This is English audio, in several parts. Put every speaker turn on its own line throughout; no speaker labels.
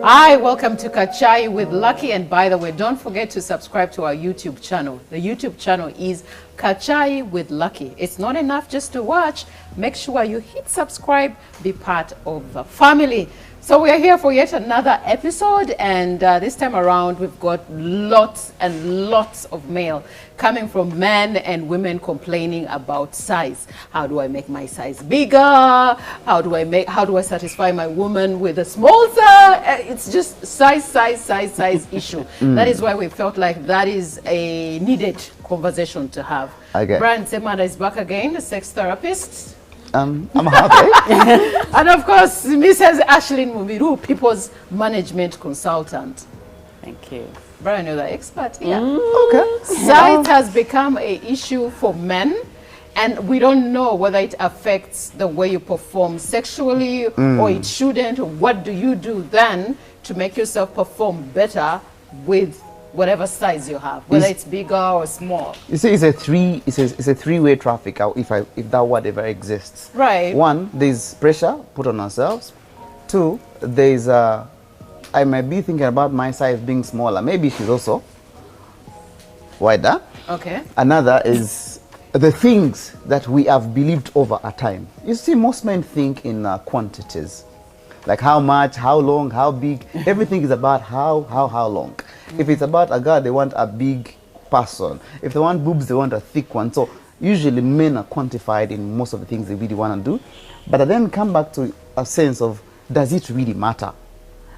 Hi, welcome to Kachai with Lucky. And by the way, don't forget to subscribe to our YouTube channel. The YouTube channel is Kachai with Lucky. It's not enough just to watch. Make sure you hit subscribe, be part of the family. So we are here for yet another episode, and this time around we've got lots and lots of mail coming from men and women complaining about size. How do I make my size bigger? How do I satisfy my woman with a small size? It's just size issue. That is why we felt like that is a needed conversation to have.
Okay.
Brian Semanda is back again, a sex therapist.
I'm happy.
And of course, Mrs. Ashlyn Mumiru, People's Management Consultant.
Thank you.
Brian, you're the expert here.
Okay.
Size has become an issue for men, and we don't know whether it affects the way you perform sexually or it shouldn't. What do you do then to make yourself perform better with whatever size you have, whether it's bigger or small?
You see, it's a three-way traffic. If that word ever exists.
Right.
One, there's pressure put on ourselves. Two, there's I might be thinking about my size being smaller. Maybe she's also wider.
Okay.
Another is the things that we have believed over a time. You see, most men think in quantities. Like how much, how long, how big. Everything is about how long. If it's about a girl, they want a big person. If they want boobs, they want a thick one. So usually men are quantified in most of the things they really want to do. But I then come back to a sense of, does it really matter?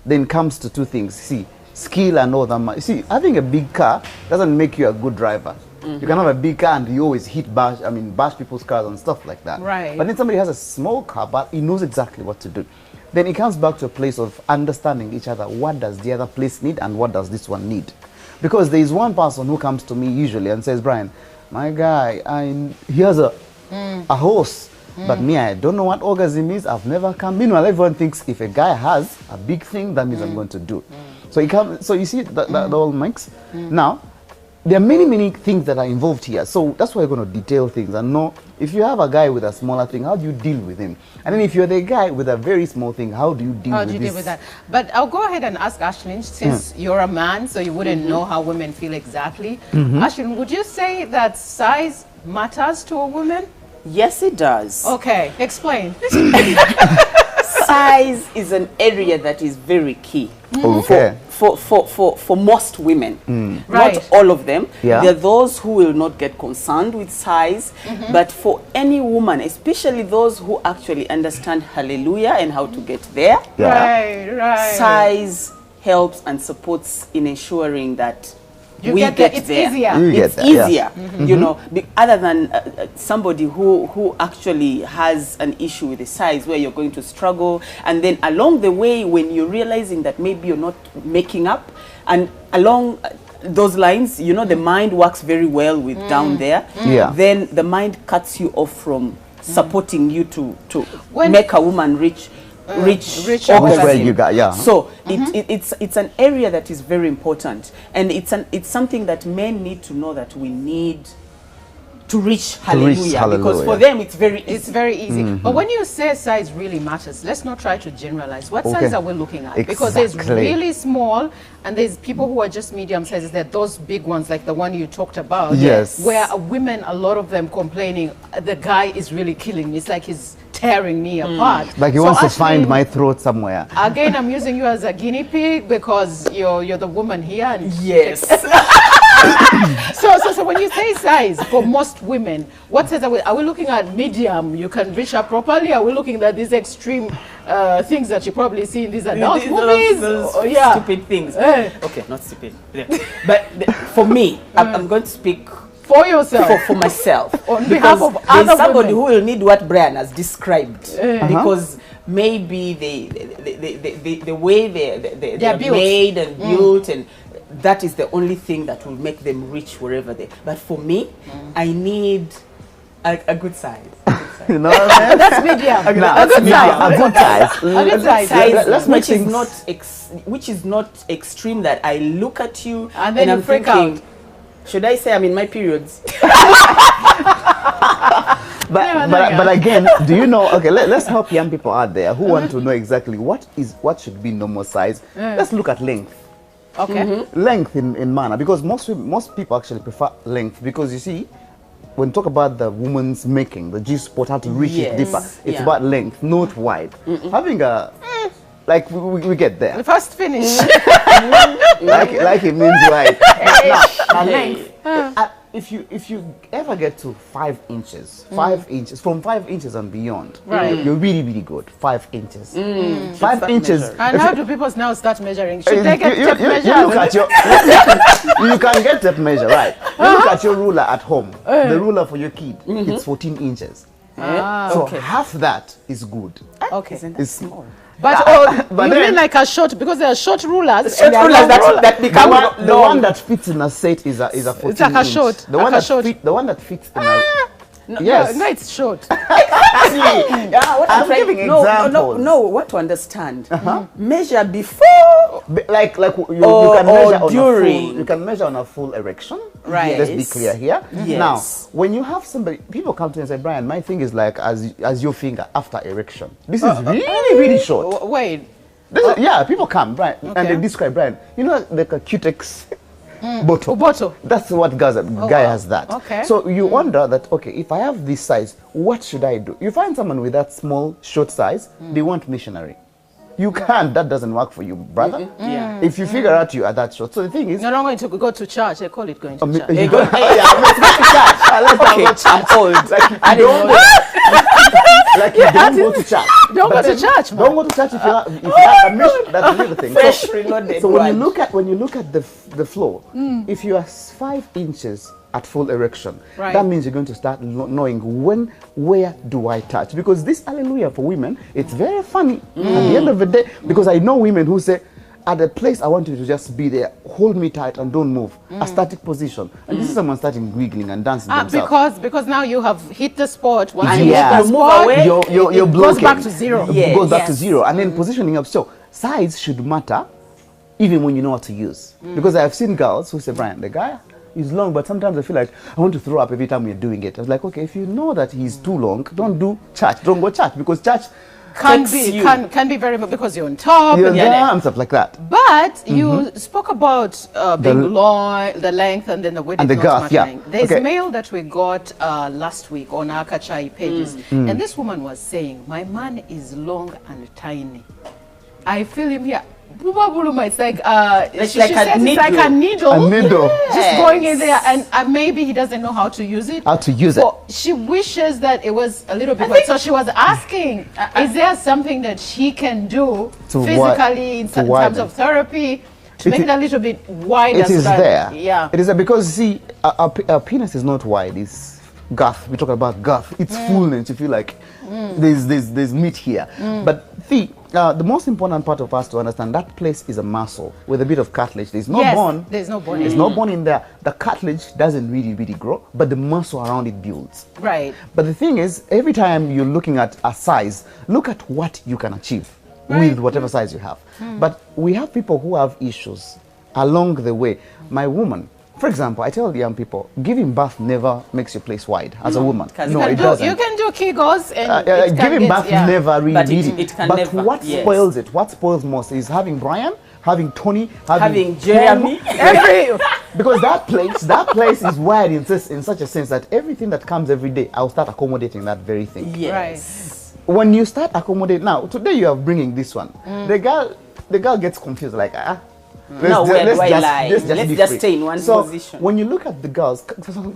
Then it comes to two things. See, skill and all that. See, having a big car doesn't make you a good driver. You can have a big car and you always bash people's cars and stuff like that.
Right.
But then somebody has a small car, but he knows exactly what to do. Then it comes back to a place of understanding each other. What does the other place need and what does this one need? Because there is one person who comes to me usually and says, Brian, my guy, he has a horse, but me, I don't know what orgasm is. I've never come. Meanwhile, everyone thinks if a guy has a big thing, that means I'm going to do. So you see that all makes. Now, there are many things that are involved here. So that's why we're going to detail things and know if you have a guy with a smaller thing, how do you deal with him? And then if you're the guy with a very small thing, how do you deal with this? How do you deal with
that? But I'll go ahead and ask Ashlyn, since you're a man, so you wouldn't know how women feel exactly. Ashlyn, would you say that size matters to a woman?
Yes, it does.
Okay, explain.
Size is an area that is very key.
Okay.
For most women,
Right.
not all of them.
Yeah.
There are those who will not get concerned with size, but for any woman, especially those who actually understand hallelujah and how to get there,
Yeah. Right.
size helps and supports in ensuring that we
get
get
there. It's
there.
easier.
You get
It's
there, yeah.
easier, you know, other than somebody who actually has an issue with the size where you're going to struggle, and then along the way when you're realizing that maybe you're not making up, and along those lines, you know, the mind works very well with down there.
Yeah.
Then the mind cuts you off from supporting you to
When-
make a woman reach
reach
orgasm.
where you got, yeah.
So it's an area that is very important, and it's something that men need to know, that we need to reach hallelujah, because for them it's very easy.
It's very easy. But when you say size really matters, let's not try to generalize. What size are we looking at? Because there's
Exactly.
really small, and there's people who are just medium sizes. There are those big ones like the one you talked about.
Yes.
Where women, a lot of them complaining, the guy is really killing me. It's like he's tearing me apart.
Like he
So
wants to
Ashlyn,
find my throat somewhere.
Again, I'm using you as a guinea pig because you're the woman here. And
Yes.
So when you say size, for most women, what size are we looking at? Medium, you can reach up properly? Are we looking at these extreme things that you probably see in these adult movies?
Those
Yeah.
stupid things.
Eh.
Okay, not stupid. Yeah. But for me, I'm going to speak
For yourself.
for myself.
On behalf
Because
of
there's
other
somebody
women.
who will need what Brian has described, because maybe the way they're
built.
made and built, and that is the only thing that will make them reach wherever they. But for me, I need a good size.
You know what I mean?
That's medium.
No,
a good size.
a good size.
A good size.
Let's make things.
Which is not extreme, that I look at you
And then
I'm
you freak
thinking,
out.
should I say I'm in my periods?
But again, do you know? Okay, let's help young people out there who want to know exactly what should be normal size. Let's look at length.
Okay.
Length in manner, because most people actually prefer length, because you see, when you talk about the woman's making, the G spot, how to reach it deeper, it's about length, not wide. Having a like we get there.
First finish.
like it means wide. Now length. If you ever get to 5 inches, 5 inches, from 5 inches and beyond, you're really, really good. 5 inches. 5 inches.
And how do people now start measuring? Should they get tape measure?
You look at your, you can get tape measure, right? You look at your ruler at home. The ruler for your kid, it's 14 inches. So half that is good.
Okay.
It's small.
But you mean like a short, because there are short rulers.
Short rulers that become
the one that fits in a set is a 14
It's like a
inch.
short.
The one that fits in a yes.
No, it's short.
I'm giving examples.
No, what to understand? Measure before,
Like you
Or
can measure on
during.
a full, you can measure on a full erection.
Right.
Let's be clear here.
Yes.
Now, when you have somebody, people come to me and say, Brian, my thing is like as your finger after erection. This is really, really short.
Wait.
Yeah, people come, Brian, and they describe Brian. You know, like a Cutex bottle.
Bottle.
That's what guy has that.
Okay.
So you wonder that, okay, if I have this size, what should I do? You find someone with that small, short size, they want missionary. You can't. That doesn't work for you, brother.
Yeah.
If you figure out you are that short. So the thing is,
You're not going to go to church. They call it going to church.
you go, let's go to church. Let's go to church.
I'm old.
Like you don't, like you don't go to church.
Don't go
But
to
then
church, man.
Don't go to church if you have a mission. That's another thing.
Fresh reloaded.
So when you look at the floor, if you are 5 inches at full erection,
Right.
that means you're going to start knowing where do I touch? Because this hallelujah for women, it's very funny at the end of the day, because I know women who say, at the place I want you to just be there, hold me tight and don't move, a static position. And this is someone starting wiggling and dancing themselves.
Because now you have hit the spot. Once
Yeah.
you hit the
Move
spot,
away.
You're
it goes
blocking.
back to zero.
It goes back to
Yes.
zero, and then positioning up. So size should matter, even when you know what to use. Because I've seen girls who say, Brian, the guy is long, but sometimes I feel like I want to throw up every time we're doing it. I was like, okay, if you know that he's too long, don't do church. Don't go church, because church
Can
Takes
be
you.
can be very, because you're on top.
you're
and-
there and stuff like that.
But you spoke about being long, the length, and then the width
And
is
the
not
girth, yeah.
mattering. There's
Okay.
mail that we got last week on our Kachai pages, and this woman was saying, my man is long and tiny. I feel him here. Buba buluma, it's like she
like a
says it's like a needle.
A needle.
Just going in there, and maybe he doesn't know how to use it.
How to use it.
So she wishes that it was a little bit wide. So she was asking, is there something that she can do
To
physically in
to
terms
widen.
of therapy to make
It
it a little bit wider?
It
so
is
that-
there.
Yeah.
It is there because, see, a penis is not wide. It's girth. We talk about girth. It's fullness. You feel like there's meat here. But see, the most important part of us to understand, that place is a muscle with a bit of cartilage. There's no
Yes,
bone.
there's no bone.
There's no bone in there. The cartilage doesn't really grow, but the muscle around it builds.
Right.
But the thing is, every time you're looking at a size, look at what you can achieve with whatever size you have. But we have people who have issues along the way. My woman, for example, I tell young people, giving birth never makes your place wide as a woman.
No,
it doesn't.
You can do Kegels and it can
Giving
get-
birth
yeah.
never really
But
did
it can
But
never,
what
yes.
spoils it, what spoils most is having Brian, having Tony,
Having Jeremy.
Every
because that place is wired in such a sense that everything that comes every day, I'll start accommodating that very thing.
Yes.
When you start accommodating, now today you are bringing this one, the girl gets confused, like
Now where do I lie? Let's
be
just
free.
stay in one
So
position.
when you look at the girls,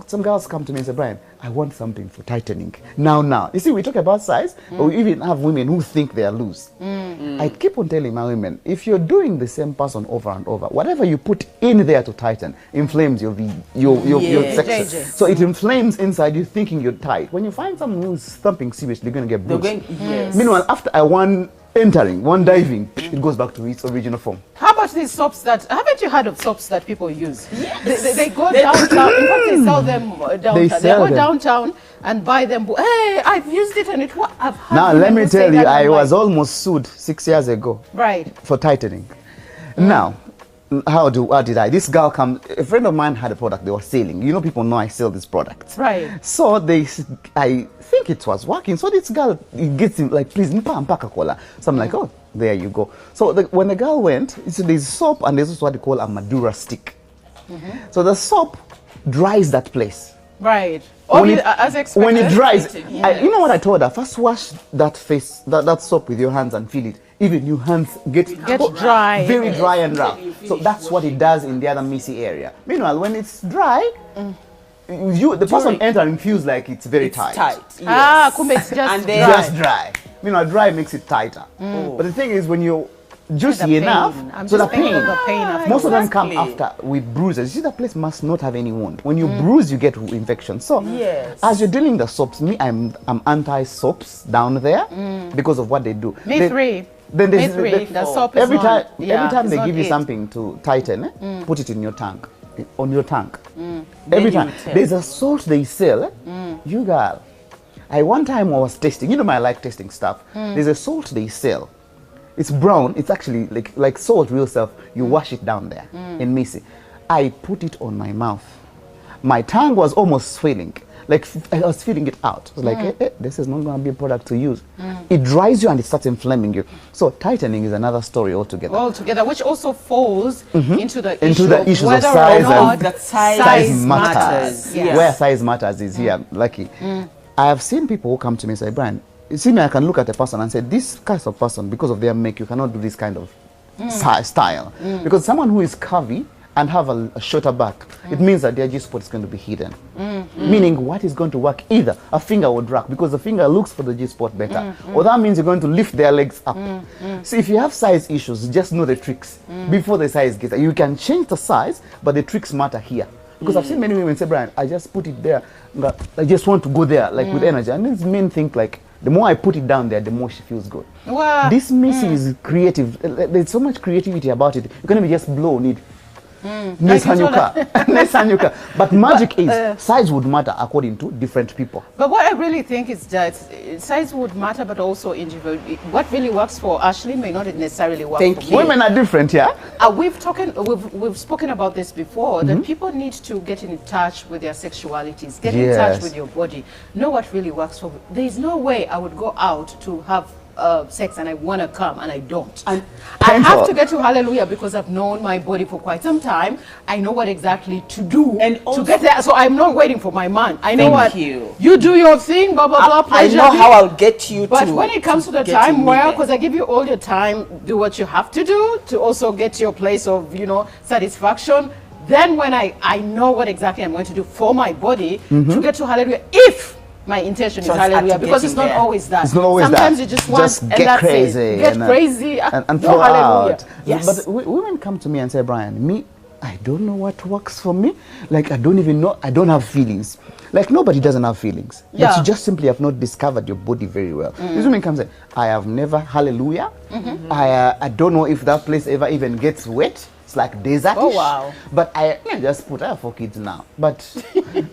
some girls come to me and say, Brian, I want something for tightening. Now. You see, we talk about size, but we even have women who think they are loose. I keep on telling my women, if you're doing the same person over and over, whatever you put in there to tighten inflames your
Yes.
section.
JJ.
So it inflames inside you thinking you're tight. When you find someone who's thumping seriously, you're going to get
They're
bruised.
going, yes.
Meanwhile, after one diving, it goes back to its original form.
How about these soaps haven't you heard of soaps that people use? Yes. They go downtown. In fact, they sell them downtown. They
sell
go
them.
downtown and buy them. Hey, I've used it and I've had
Now,
women
let me
who say
tell you,
that
I
online.
was almost sued 6 years ago
Right.
for tightening. Now, how did I? This girl come. A friend of mine had a product they were selling. You know, people know I sell this product.
Right.
So I think it was working. So this girl gets him like, please, mpaka cola. So I'm like, oh, there you go. So when the girl went, there's soap and there's also what they call a Madura stick. So the soap dries that place.
Right.
When
As expected.
it dries,
Yes.
you know what I told her? First wash that face, that soap with your hands and feel it. Even your hands get
dry.
very dry and rough. So that's what it does in the other messy area. Meanwhile, when it's dry, the person entering feels like it's very tight.
Ah, kumbe it's just
And
dry.
then-
Just dry. Meanwhile, dry makes it tighter. But the thing is, when you're juicy
pain.
enough,
I'm
so the
just thinking
pain,
of the pain
most of them come
Exactly.
after with bruises. You see, the place must not have any wound. When you bruise, you get infection. So,
Yes.
as you're dealing the soaps, I'm anti-soaps down there because of what they do.
Me
They-
three.
Then
Me
there's
three. The soap is
every
on.
time
Yeah,
every time
it's
they
on
give you
it.
something to tighten, put it in your tank, on your tank.
Then
Every
you
time
tell.
there's a salt they sell. You girl, one time I was testing. You know, I like testing stuff. There's a salt they sell. It's brown. It's actually like salt, real stuff. You wash it down there in Missy. I put it on my mouth. My tongue was almost swelling. Like I was feeling it out. I was like, this is not going to be a product to use. It dries you and it starts inflaming you. So tightening is another story altogether.
Altogether, which also falls into the
Into
issue
the
of
issues of
whether
size
or not
and-
That size
Size
matters.
matters.
Yes.
Where size matters is here, Lucky. I have seen people who come to me and say, Brian, you see me, I can look at a person and say, this kind of person, because of their make, you cannot do this kind of style. Because someone who is curvy and have a shorter back, it means that their G-spot is going to be hidden. Meaning what is going to work, either a finger would drag because the finger looks for the G-spot better, or that means you're going to lift their legs up. So if you have size issues, just know the tricks before the size gets there. You can change the size, but the tricks matter here. Because I've seen many women say, Brian, I just put it there. I just want to go there, like with energy. And these men think like, the more I put it down there, the more she feels good.
Wow.
This Missy is creative. There's so much creativity about it. You can't even just blow on it. Nesanyuka. But magic is, size would matter according to different people.
But what I really think is that size would matter, but also individual. What really works for Ashley may not necessarily work
Thank
for
you.
me.
Women are different, yeah?
We've spoken about this before, that people need to get in touch with their sexualities, get in
Yes.
touch with your body, know what really works for you. There is no way I would go out to have sex and I want to come and I don't.
And
I have
painful.
to get to hallelujah because I've known my body for quite some time. I know what exactly to do
And
to
also-
get there. So I'm not waiting for my man. I know
Thank
what
you.
do your thing, blah blah blah.
I
Pleasure
know
me.
how I'll get you
But
to.
when it comes to the
getting
time
me
where,
there.
because I give you all your time, do what you have to do to also get to your place of, satisfaction. Then when I know what exactly I'm going to do for my body to get to hallelujah, if my intention is
So it's
hallelujah,
after
because it's not
getting there.
always that.
It's not always
Sometimes
that.
you just want
Just
and
get
that's
crazy
it. Get
and,
crazy
and
no
throw
hallelujah.
out.
Yes.
But women come to me and say, Brian, me, I don't know what works for me. Like, I don't even know, I don't have feelings. Like, nobody doesn't have feelings. But
Yeah.
you just simply have not discovered your body very well. These women come and say, I have never, hallelujah. I don't know if that place ever even gets wet. It's like desert.
Oh, wow.
But I just put, I have 4 kids now. But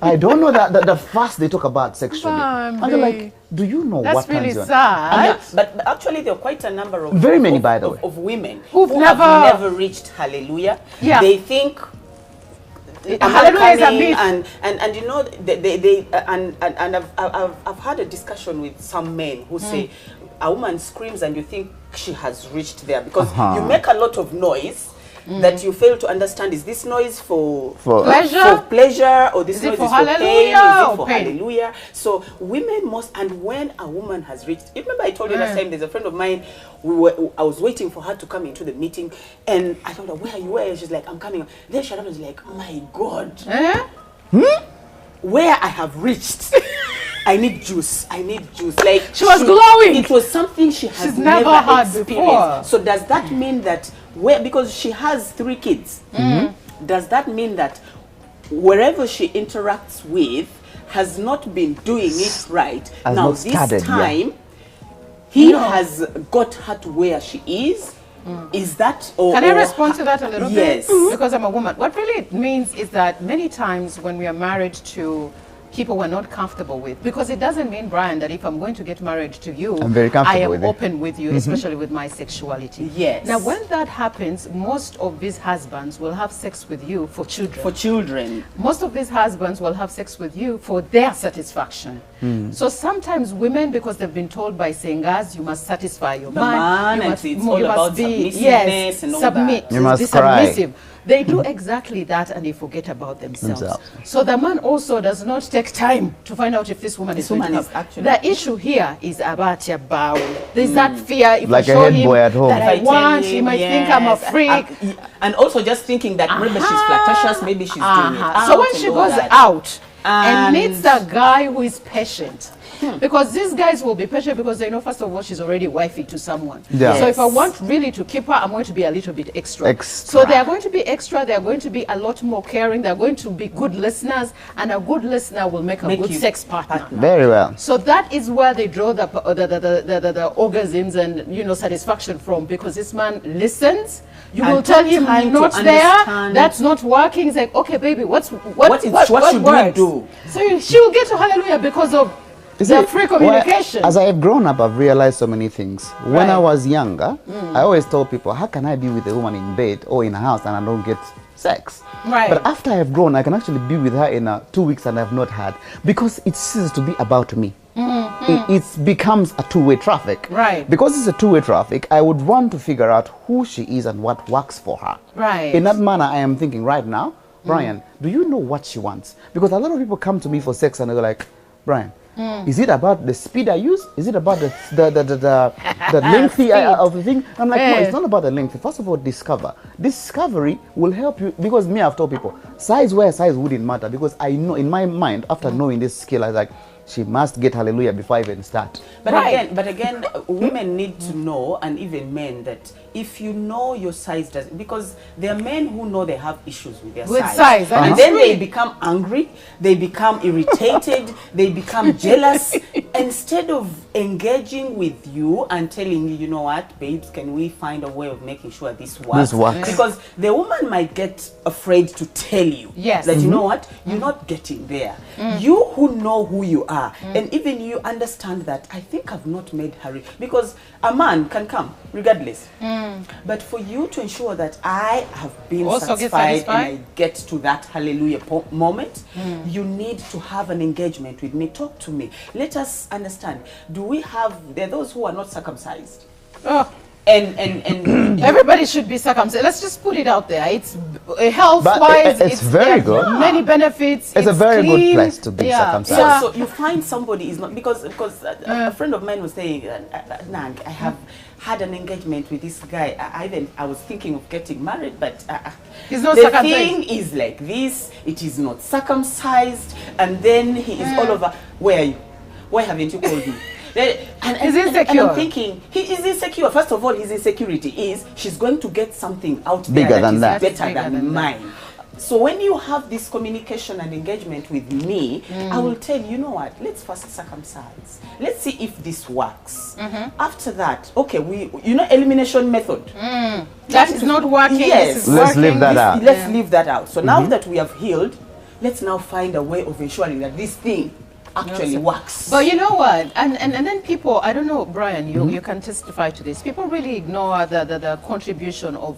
I don't know that the first they talk about sexually. And they're like, do you know
That's
what
really
turns you on?
sad.
But actually, there are quite a number of
Very many,
of-
by the
of-
way.
of women
Who've
who
never-
have never reached hallelujah.
Yeah.
They think I'm not
Hallelujah is a
coming,
myth.
and you know and I've had a discussion with some men who say a woman screams and you think she has reached there because you make a lot of noise. That you fail to understand, is this noise for
Pleasure?
pleasure, or this
Is it
noise
for
is for pain,
hallelujah
is it
or
for
pain?
hallelujah? So women must, and when a woman has reached, you remember I told you last time, there's a friend of mine, I was waiting for her to come into the meeting, and I told her, where are you? Where? She's like, I'm coming. Then she was like, my God, where I have reached. I need juice. I need juice. Like
She was glowing.
It was something she has
She's never had
experienced.
before.
So does that mean that because she has 3 kids, does that mean that wherever she interacts with has not been doing it right?
Has
Now
not
this
started, yeah.
time he has got her to where she is. Is that or
Can I
or
respond to that a little
Yes.
bit? Because I'm a woman. What really it means is that many times when we are married to people were not comfortable with. Because it doesn't mean, Brian, that if I'm going to get married to you,
I'm very comfortable
I am
with it.
open with you, especially with my sexuality.
Yes.
Now, when that happens, most of these husbands will have sex with you for children.
For children.
Most of these husbands will have sex with you for their satisfaction. So sometimes women, because they've been told by Sengas, you must satisfy your man, you
and
must,
it's
you
all
must
about
be,
submissiveness and all that.
You must
be
cry.
submissive. They do exactly that and they forget about themselves.
Themselves.
So the man also does not take time to find out if this woman is going to
woman is
have.
actually-
The issue here is about your bow. There's that fear if
Like
I
a
show
head
him
boy at home.
that
If
I
tell
want, he
him,
might think I'm a
yes,
freak.
and also just thinking that maybe she's flirtatious, maybe she's doing it out
So when
and
she
all
goes
that.
out and
And-
meets a guy who is patient, because these guys will be patient because they know, first of all, she's already wifey to someone.
Yeah.
So if I
Yes.
want really to keep her, I'm going to be a little bit extra.
Extra.
So they are going to be extra. They are going to be a lot more caring. They are going to be good listeners, and a good listener will make a
Make
good
you
sex partner.
Very well.
So that is where they draw the orgasms and satisfaction from, because this man listens. You
And
will tell
took
him
time to
not there.
understand.
That's not working. He's like, okay, baby, what
should we
works?
do?
So she will get to hallelujah because of the free communication.
As I have grown up, I've realized so many things. When I
Right.
was younger, I always told people, how can I be with a woman in bed or in a house and I don't get sex?
Right.
But after I have grown, I can actually be with her in 2 weeks and I've not had, because it ceases to be about me. It becomes a two-way traffic.
Right.
Because it's a two-way traffic, I would want to figure out who she is and what works for her.
Right.
In that manner, I am thinking right now, Brian, do you know what she wants? Because a lot of people come to me for sex and they're like, Brian, is it about the speed I use? Is it about the lengthy of the thing? I'm like, no, it's not about the length. First of all, discover. Discovery will help you, because me, I've told people, size wouldn't matter, because I know in my mind, after knowing this skill, I was like, she must get hallelujah before I even start.
But
Right.
again, women need to know, and even men, that if you know your size does, because there are men who know they have issues with their
With
size,
size, and
and
it's
then they
true.
become angry, they become irritated, they become jealous. Instead of engaging with you and telling you, you know what, babes, can we find a way of making sure this works?
This works.
Because the woman might get afraid to tell you
Yes.
that, you know what, you're not getting there. You who know who you are, and even you understand that I think I've not made her, because a man can come regardless. But for you to ensure that I have been
Also get
satisfied and
satisfied?
I get to that hallelujah moment, you need to have an engagement with me. Talk to me. Let us understand. Do we have, there are those who are not circumcised.
Oh,
And
everybody should be circumcised. Let's just put it out there. It's health-wise.
But it's very
there are
good.
Many benefits.
It's a very good
clean.
place to be circumcised.
Yeah.
So you find somebody is not, because a friend of mine was saying, Nang, I have had an engagement with this guy. I was thinking of getting married, but
He's not
the
circumcised.
thing is like this. It is not circumcised, and then he is all over. Where are you? Why haven't you called me?
He's insecure.
And I'm thinking, he is insecure. First of all, his insecurity is she's going to get something out there
Bigger than
is
that.
better
Bigger
than
than that.
mine. So when you have this communication and engagement with me, I will tell you, you know what, let's first circumcise. Let's see if this works. After that, okay, elimination method.
That is not working.
Yes.
This is
Let's
working.
leave that out.
Let's leave that out. So now that we have healed, let's now find a way of ensuring that this thing actually works.
But you know what? And then people, I don't know, Brian, you can testify to this. People really ignore the contribution of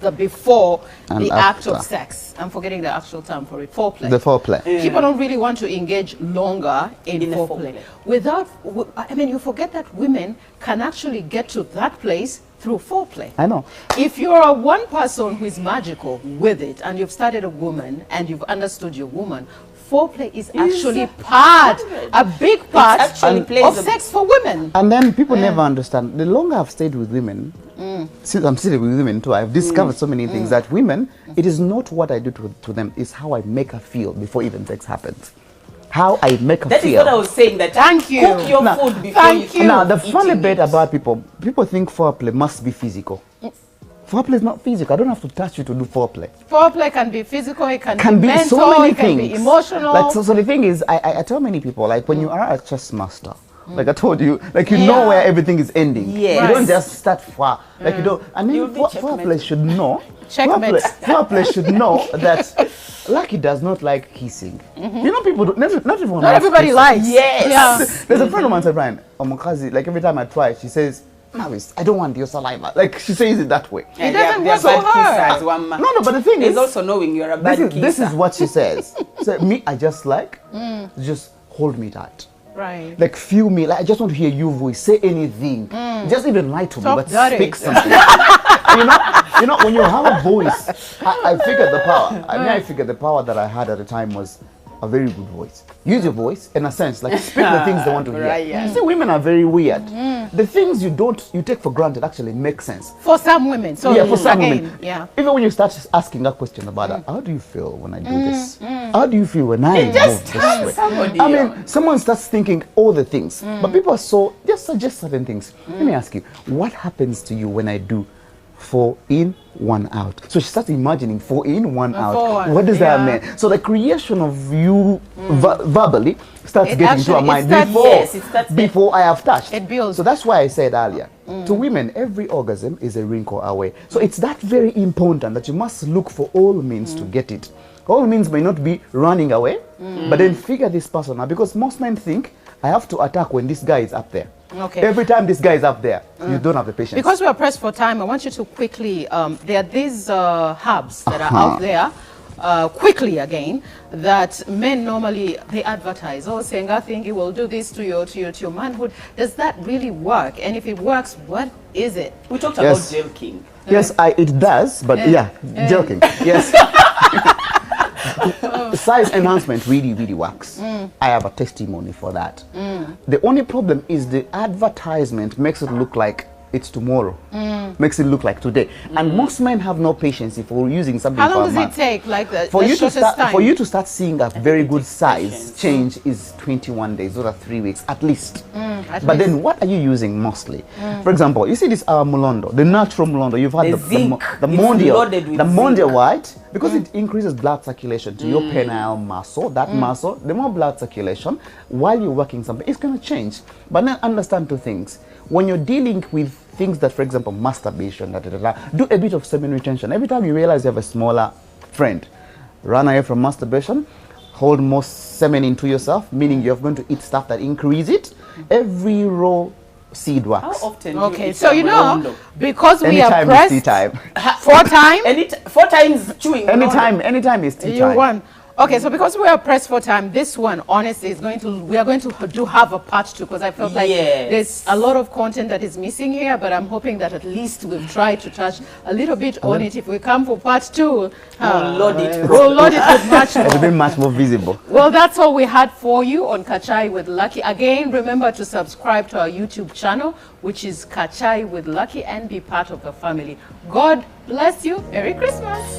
the before
And
the act of
after.
sex. I'm forgetting the actual term for it. Foreplay.
The foreplay.
People don't really want to engage longer in
In a
foreplay.
foreplay.
I mean, you forget that women can actually get to that place through foreplay.
I know.
If you're one person who is magical with it, and you've studied a woman and you've understood your woman, foreplay is actually a big part
actually plays
of
a-
sex for women.
And then people never understand. The longer I've stayed with women, since I'm sitting with women too, I've discovered so many things that women, it is not what I do to them, it's how I make her feel before even sex happens. How I make her
That is
feel.
what I was saying, that
Thank you.
cook your
Now,
food before
thank
you
you.
Now, the
eat
funny
it.
bit about people think foreplay must be physical. Foreplay is not physical. I don't have to touch you to do foreplay.
Foreplay can be physical, it can
Can
be
be
mental,
so many
it can
things.
be emotional.
Like so the thing is, I tell many people, like when you are a chess master Like I told you, like you know where everything is ending.
Yes.
You don't just start far. Like you don't. And
You'll
then
be
foreplay should know.
Checkmate.
Foreplay should know that Lucky does not like kissing. You know, people don't, not everyone.
Not
likes
everybody
kissing.
likes.
Yes.
Yeah.
There's a friend of mine said, Brian, Omokazi, like every time I try, she says, Mavis, I don't want your saliva. Like she says it that way.
It doesn't
They are
work for
bad
her.
kissers, Wamma.
No, but the thing
It's
is,
also knowing you're a bad kisser.
this is what she says. So me, I just like, just hold me tight.
Right.
Like feel me, like I just want to hear your voice, say anything. Just even lie to me,
Talk
but
dirty.
speak something. you know, when you have a voice, I figured the power. I figured the power that I had at the time was a very good voice. Use your voice in a sense, like speak the things they want to hear.
Right, yeah.
You see, women are very weird. The things you take for granted actually make sense.
For some women. So
Yeah, for some
again,
women.
yeah.
Even when you start asking that question about that, how do you feel when I do this? How do you feel when I move this way?
somebody
I mean, someone starts thinking all the things, but people are so, just suggest certain things. Let me ask you, what happens to you when I do 4 in, 1 out? So she starts imagining 4 in, 1 out.
4,
What does that
yeah.
mean? So the creation of you verbally starts
It
getting to our
actually-
mind
it starts-
before,
yes, it starts-
before I have touched.
It builds.
So that's why I said earlier, to women, every orgasm is a wrinkle away. So it's that very important that you must look for all means to get it. All means may not be running away, but then figure this person out, because most men think I have to attack when this guy is up there.
Okay.
Every time this guy is up there, you don't have the patience.
Because we are pressed for time, I want you to quickly, there are these hubs that are out there, quickly again, that men normally, they advertise, oh, Senga thingy will do this to your manhood. Does that really work? And if it works, what is it?
We talked
Yes.
about jelking.
Yes, it does, but joking. Yes. Size enhancement really, really works. I have a testimony for that. The only problem is the advertisement makes it look like it's tomorrow, makes it look like today. And most men have no patience for using something
How
for
long
a
does
month.
it take? Like the
For you, to
shortest
start,
time?
for you to start seeing a very good size
patience.
change is 21 days or 3 weeks at least.
At
But
least.
then what are you using mostly? For example, you see this Mulondo, the natural Mulondo. You've had
The zinc.
the
It's
Mondial,
loaded with
the Mondial
zinc.
White, because it increases blood circulation to your penile muscle. That muscle, the more blood circulation, while you're working something, it's going to change. But then understand two things. When you're dealing with things that, for example, masturbation, do a bit of semen retention. Every time you realize you have a smaller friend, run away from masturbation, hold more semen into yourself, meaning you're going to eat stuff that increase it. Every raw seed
How
wax.
often do
Okay,
eat
so you know,
Mulondo?
because we are
Anytime is
pressed
tea time.
4 times,
4 times chewing Mulondo.
Anytime is tea
you
time.
won. Okay, so because we are pressed for time, this one honestly is we are going to have a part 2, because I felt like
Yes.
there's a lot of content that is missing here, but I'm hoping that at least we've tried to touch a little bit on it. If we come for part 2,
We'll load it.
we'll load it with much
It'll
more.
be much more visible.
Well, that's all we had for you on Kachai with Lucky. Again, remember to subscribe to our YouTube channel, which is Kachai with Lucky, and be part of the family. God bless you. Merry Christmas.